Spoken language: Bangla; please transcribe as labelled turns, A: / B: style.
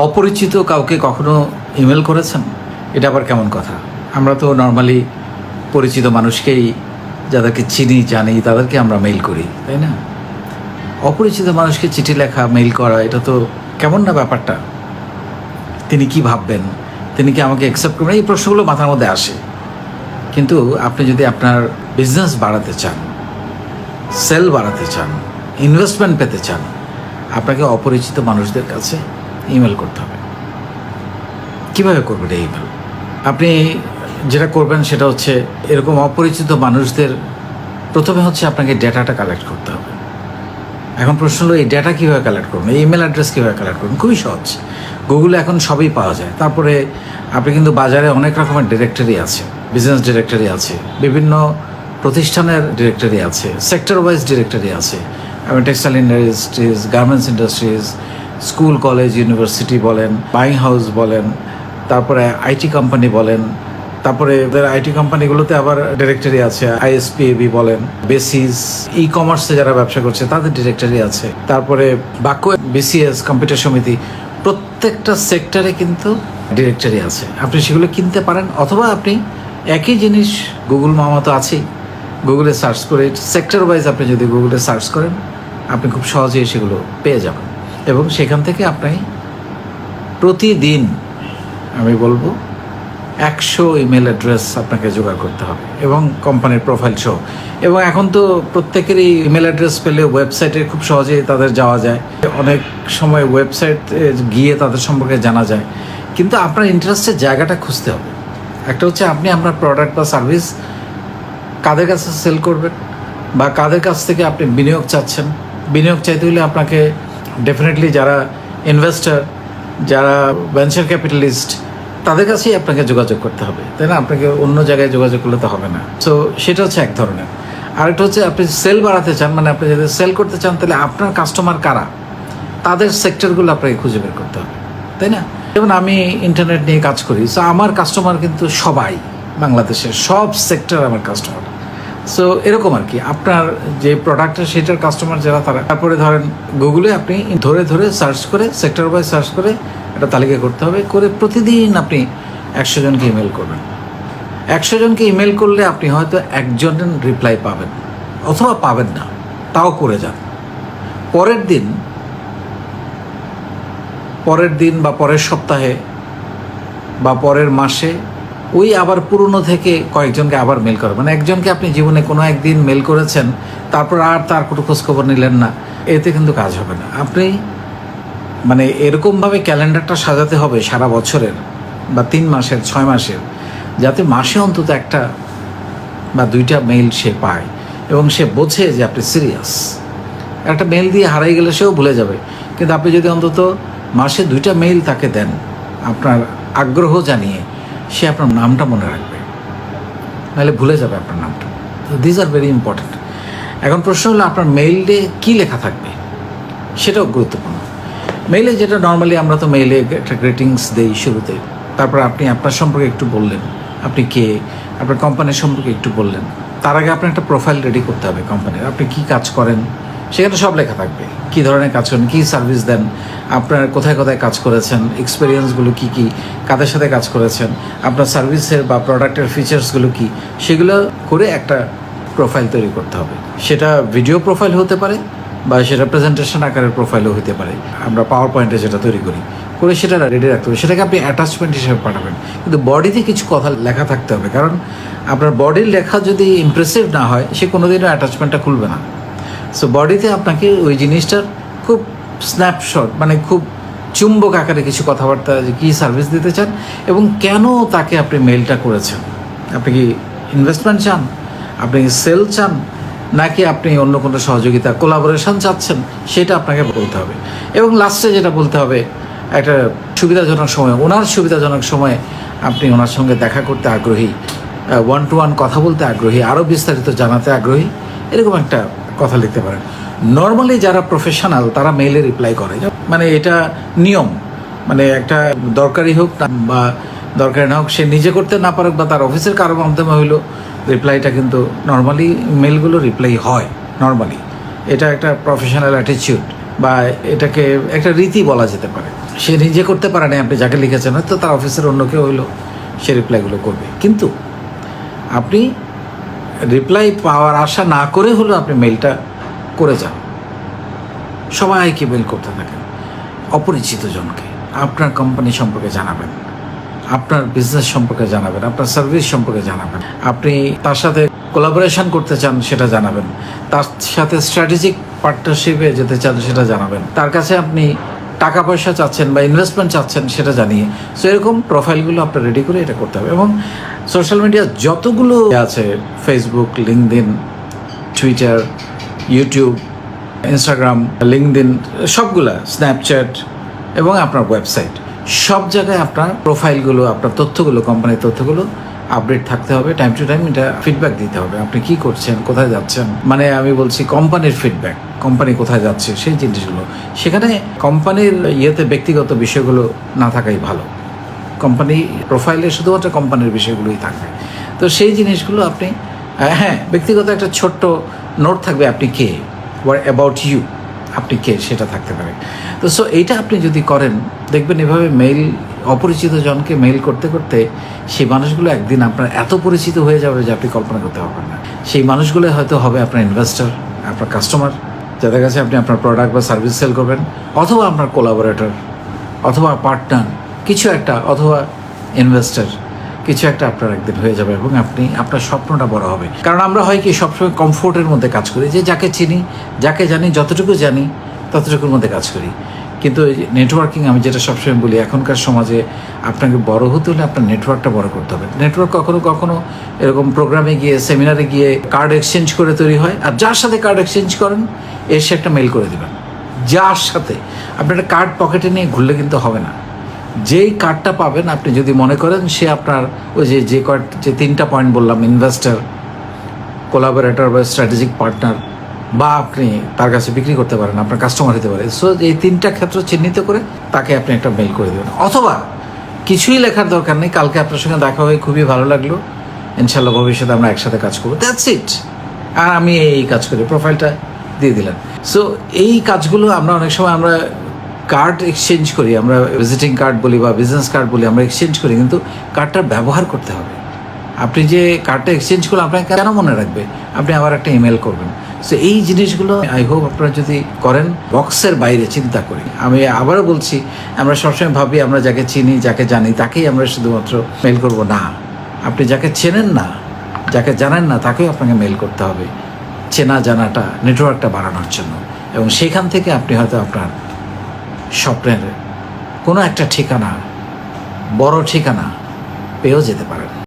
A: অপরিচিত কাউকে কখনো ইমেল করেছেন? এটা আবার কেমন কথা? আমরা তো নর্মালি পরিচিত মানুষকেই, যাদেরকে চিনি জানি, তাদেরকে আমরা মেইল করি, তাই না? অপরিচিত মানুষকে চিঠি লেখা, মেইল করা, এটা তো কেমন না ব্যাপারটা? তিনি কি ভাববেন? তিনি কি আমাকে অ্যাকসেপ্ট করবেন? এই প্রশ্নগুলো মাথার মধ্যে আসে। কিন্তু আপনি যদি আপনার বিজনেস বাড়াতে চান, সেল বাড়াতে চান, ইনভেস্টমেন্ট পেতে চান, আপনাকে অপরিচিত মানুষদের কাছে ইমেল করতে হবে। কীভাবে করবেন এই ইমেল? আপনি যেটা করবেন সেটা হচ্ছে, এরকম অপরিচিত মানুষদের প্রথমে হচ্ছে আপনাকে ডেটাটা কালেক্ট করতে হবে। এখন প্রশ্ন হলো, এই ডেটা কীভাবে কালেক্ট করবেন? এই ইমেল অ্যাড্রেস কীভাবে কালেক্ট করবেন? খুবই সহজ। গুগলে এখন সবই পাওয়া যায়। তারপরে আপনি কিন্তু বাজারে অনেক রকমের ডিরেক্টরি আছে, বিজনেস ডিরেক্টরি আছে, বিভিন্ন প্রতিষ্ঠানের ডিরেক্টরি আছে, সেক্টর ওয়াইজ ডিরেক্টরি আছে। আমি textile industries, garments industries, school, college, university বলেন, বাইং হাউস বলেন, তারপরে আইটি কোম্পানি বলেন, তারপরে আইটি কোম্পানিগুলোতে আবার ডিরেক্টরি আছে, আইএসপিএবি বলেন, বেসিস, ই কমার্সে যারা ব্যবসা করছে তাদের ডিরেক্টরি আছে, তারপরে বাক্য, বিসিএস, কম্পিউটার সমিতি, প্রত্যেকটা সেক্টরে কিন্তু ডিরেক্টরি আছে। আপনি সেগুলো কিনতে পারেন, অথবা আপনি একই জিনিস, গুগল মামা তো আছেই, গুগলে সার্চ করে সেক্টর ওয়াইজ আপনি যদি গুগলে সার্চ করেন, আপনি খুব সহজেই সেগুলো পেয়ে যাবেন। এবং সেখান থেকে আপনি প্রতিদিন, আমি বলবো, 100 ইমেল অ্যাড্রেস আপনাকে জোগাড় করতে হবে, এবং কোম্পানির প্রোফাইল সহ। এবং এখন তো প্রত্যেকেরই ইমেল অ্যাড্রেস পেলে ওয়েবসাইটে খুব সহজেই তাদের যাওয়া যায়। অনেক সময় ওয়েবসাইটে গিয়ে তাদের সম্পর্কে জানা যায়। কিন্তু আপনার ইন্টারেস্টের জায়গাটা খুঁজতে হবে। একটা হচ্ছে আপনি আপনার প্রোডাক্ট বা সার্ভিস কাদের কাছে সেল করবেন, বা কাদের কাছ থেকে আপনি বিনিয়োগ চাচ্ছেন। বিনিয়োগ চাইতে হলে আপনাকে ডেফিনেটলি যারা ইনভেস্টর, যারা ভেঞ্চার ক্যাপিটালিস্ট, তাদের কাছেই আপনাকে যোগাযোগ করতে হবে, তাই না? আপনাকে অন্য জায়গায় যোগাযোগ করলে তো হবে না। সো সেটা হচ্ছে এক ধরনের। আরেকটা হচ্ছে, আপনি সেল বাড়াতে চান, মানে আপনি যদি সেল করতে চান, তাহলে আপনার কাস্টমার কারা, তাদের সেক্টরগুলো আপনাকে খুঁজে বের করতে হবে, তাই না? যেমন আমি ইন্টারনেট নিয়ে কাজ করি, সো আমার কাস্টমার কিন্তু সবাই, বাংলাদেশের সব সেক্টর আমার কাস্টমার। সো এরকম আর কি, আপনার যে প্রোডাক্টটা সেটার কাস্টমার যারা, তারা। তারপরে ধরেন গুগলে আপনি ধরে ধরে সার্চ করে, সেক্টর ওয়াইজ সার্চ করে একটা তালিকা করতে হবে, করে প্রতিদিন আপনি 100 জনকে ইমেল করবেন। 100 জনকে ইমেল করলে আপনি হয়তো একজন রিপ্লাই পাবেন, অথবা পাবেন না, তাও করে যান। পরের দিন বা পরের সপ্তাহে বা পরের মাসে ওই আবার পুরনো থেকে কয়েকজনকে আবার মেল করবেন। মানে একজনকে আপনি জীবনে কোনো একদিন মেল করেছেন, তারপর আর তার কোনো খোঁজখবর নিলেন না, এতে কিন্তু কাজ হবে না। আপনি মানে এরকমভাবে ক্যালেন্ডারটা সাজাতে হবে সারা বছরের, বা 3 মাসের, 6 মাসের, যাতে মাসে অন্তত 1টা বা 2টা মেইল সে পায়, এবং সে বোঝে যে আপনি সিরিয়াস। একটা মেইল দিয়ে হারিয়ে গেলে সেও ভুলে যাবে, কিন্তু আপনি যদি অন্তত মাসে 2টা মেইল তাকে দেন আপনার আগ্রহ জানিয়ে, সে আপনার নামটা মনে রাখবে, নাহলে ভুলে যাবে আপনার নামটা। This are very important. এখন প্রশ্ন হলো, আপনার মেইলে কী লেখা থাকবে, সেটাও গুরুত্বপূর্ণ। মেইলে যেটা নর্মালি, আমরা তো মেইলে একটা গ্রিটিংস দেই শুরুতে, তারপর আপনি আপনার সম্পর্কে একটু বললেন, আপনি কে, আপনার কোম্পানির সম্পর্কে একটু বললেন। তার আগে আপনার একটা প্রোফাইল রেডি করতে হবে কোম্পানির, আপনি কী কাজ করেন সেখানে সব লেখা থাকবে, কী ধরনের কাজ করেন, কী সার্ভিস দেন, আপনার কোথায় কোথায় কাজ করেছেন, এক্সপিরিয়েন্সগুলো কী কী, কাদের সাথে কাজ করেছেন, আপনার সার্ভিসের বা প্রোডাক্টের ফিচার্সগুলো কী, সেগুলো করে একটা প্রোফাইল তৈরি করতে হবে। সেটা ভিডিও প্রোফাইল হতে পারে, বা সেটা প্রেজেন্টেশন আকারের প্রোফাইলও হতে পারে। আমরা পাওয়ার পয়েন্টে যেটা তৈরি করি, করে সেটা রেডি রাখতে হবে। সেটাকে আপনি অ্যাটাচমেন্ট হিসেবে পাঠাবেন, কিন্তু বডিতে কিছু কথা লেখা থাকতে হবে, কারণ আপনার বডির লেখা যদি ইমপ্রেসিভ না হয়, সে কোনোদিনও অ্যাটাচমেন্টটা খুলবে না। সো বডিতে আপনাকে ওই জিনিসটার খুব স্ন্যাপশট, মানে খুব চুম্বক আকারে কিছু কথাবার্তা, যে কী সার্ভিস দিতে চান এবং কেন তাকে আপনি মেইলটা করেছেন। আপনি কি ইনভেস্টমেন্ট চান, আপনি সেল চান, নাকি আপনি অন্য কোনো সহযোগিতা, কোলাবোরেশন চাচ্ছেন, সেটা আপনাকে বলতে হবে। এবং লাস্টে যেটা বলতে হবে, একটা সুবিধাজনক সময়, ওনার সুবিধাজনক সময়ে আপনি ওনার সঙ্গে দেখা করতে আগ্রহী, 1-to-1 কথা বলতে আগ্রহী, আরও বিস্তারিত জানাতে আগ্রহী, এরকম একটা কথা লিখতে পারেন। নর্মালি যারা প্রফেশনাল তারা মেইলে রিপ্লাই করে, মানে এটা নিয়ম, মানে একটা দরকারি হোক বা দরকারি না হোক, সে নিজে করতে না পারুক বা তার অফিসের কারো মাধ্যমে হইলো, রিপ্লাইটা কিন্তু নর্মালি মেলগুলো রিপ্লাই হয় নর্মালি। এটা একটা প্রফেশনাল অ্যাটিটিউড, বা এটাকে একটা রীতি বলা যেতে পারে। সে নিজে করতে পারে না, আপনি যাকে লিখেছেন হয়তো তার অফিসের অন্য কেউ হইলো সে রিপ্লাইগুলো করবে, কিন্তু আপনি রিপ্লাই পাওয়ার আশা না করে হলেও আপনি মেলটা করে যান। সবাইকে মেল করতে থাকেন, অপরিচিত জনকে আপনার কোম্পানি সম্পর্কে জানাবেন, আপনার বিজনেস সম্পর্কে জানাবেন, আপনার সার্ভিস সম্পর্কে জানাবেন, আপনি তার সাথে কোলাবোরেশন করতে চান সেটা জানাবেন, তার সাথে স্ট্র্যাটেজিক পার্টনারশিপে যেতে চান সেটা জানাবেন, তার কাছে আপনি টাকা পয়সা চাচ্ছেন বা ইনভেস্টমেন্ট চাচ্ছেন সেটা জানিয়ে। সো এরকম প্রোফাইলগুলো আপনার রেডি করে এটা করতে হবে। এবং সোশ্যাল মিডিয়া যতগুলো আছে, Facebook, LinkedIn, Twitter, YouTube, Instagram, LinkedIn, সবগুলা, স্ন্যাপচ্যাট এবং আপনার ওয়েবসাইট, সব জায়গায় আপনার প্রোফাইলগুলো, আপনার তথ্যগুলো, কোম্পানির তথ্যগুলো আপডেট থাকতে হবে। টাইম টু টাইম এটা ফিডব্যাক দিতে হবে, আপনি কি করছেন, কোথায় যাচ্ছেন, মানে আমি বলছি কোম্পানির ফিডব্যাক, কোম্পানি কোথায় যাচ্ছে সেই জিনিসগুলো। সেখানে কোম্পানির ব্যক্তিগত বিষয়গুলো না থাকাই ভালো, কোম্পানি প্রোফাইলে শুধুমাত্র কোম্পানির বিষয়গুলোই থাকবে। তো সেই জিনিসগুলো আপনি, হ্যাঁ, ব্যক্তিগত একটা ছোট্ট নোট থাকবে, আপনি কে, হোয়াট অ্যাবাউট ইউ, আপনি কে সেটা থাকতে পারে। তো সো এইটা আপনি যদি করেন, দেখবেন এভাবে মেইল, অপরিচিত জনকে মেইল করতে করতে সেই মানুষগুলো একদিন আপনার এত পরিচিত হয়ে যাবে যে আপনি কল্পনা করতে পারবেন না। সেই মানুষগুলো হয়তো হবে আপনার ইনভেস্টর, আপনার কাস্টমার, যাদের কাছে আপনি আপনার প্রোডাক্ট বা সার্ভিস সেল করবেন, অথবা আপনার কোলাবোরেটর, অথবা পার্টনার কিছু একটা, অথবা ইনভেস্টর কিছু একটা আপনার একদিন হয়ে যাবে এবং আপনি, আপনার স্বপ্নটা বড় হবে। কারণ আমরা হয় কি সবসময় কমফোর্টের মধ্যে কাজ করি, যে যাকে চিনি, যাকে জানি, যতটুকু জানি ততটুকুর মধ্যে কাজ করি। কিন্তু এই নেটওয়ার্কিং, আমি যেটা সবসময় বলি, এখনকার সমাজে আপনাকে বড় হতে হলে আপনার নেটওয়ার্কটা বড় করতে হবে। নেটওয়ার্ক কখনো কখনো এরকম প্রোগ্রামে গিয়ে, সেমিনারে গিয়ে কার্ড এক্সচেঞ্জ করে তৈরি হয়। আর যার সাথে কার্ড এক্সচেঞ্জ করেন, এসে একটা মেল করে দেবেন। যার সাথে আপনি একটা কার্ড পকেটে নিয়ে ঘুরলে কিন্তু হবে না। যেই কার্ডটা পাবেন, আপনি যদি মনে করেন সে আপনার ওই যে তিনটা পয়েন্ট বললাম, ইনভেস্টর, কোলাবোরেটর বা স্ট্র্যাটেজিক পার্টনার, বা আপনি তার কাছে বিক্রি করতে পারেন, আপনার কাস্টমার হতে পারে। সো এই তিনটা ক্ষেত্র চিহ্নিত করে তাকে আপনি একটা মেল করে দেবেন। অথবা কিছুই লেখার দরকার নেই, কালকে আপনার সঙ্গে দেখা হয়ে খুবই ভালো লাগলো, ইনশাল্লাহ ভবিষ্যতে আমরা একসাথে কাজ করবো, দ্যাটস ইট। আর আমি এই কাজ করি, প্রোফাইলটা দিয়ে দিলেন। সো এই কাজগুলো আমরা অনেক সময় আমরা কার্ড এক্সচেঞ্জ করি, আমরা ভিজিটিং কার্ড বলি বা বিজনেস কার্ড বলি, আমরা এক্সচেঞ্জ করি, কিন্তু কার্ডটার ব্যবহার করতে হবে। আপনি যে কার্ডটা এক্সচেঞ্জ করলে আপনাকে কেন মনে রাখবে, আপনি আবার একটা ইমেল করবেন। সো এই জিনিসগুলো আই হোপ আপনারা যদি করেন, বক্সের বাইরে চিন্তা করি। আমি আবারও বলছি, আমরা সবসময় ভাবি আমরা যাকে চিনি, যাকে জানি তাকেই আমরা শুধুমাত্র মেল করব, না। আপনি যাকে চেনেন না, যাকে জানেন না, তাকেও আপনাকে মেল করতে হবে, চেনা জানাটা, নেটওয়ার্কটা বাড়ানোর জন্য। এবং সেখান থেকে আপনি হয়তো আপনার স্বপ্নের কোনো একটা ঠিকানা, বড় ঠিকানা পেয়েও যেতে পারেন।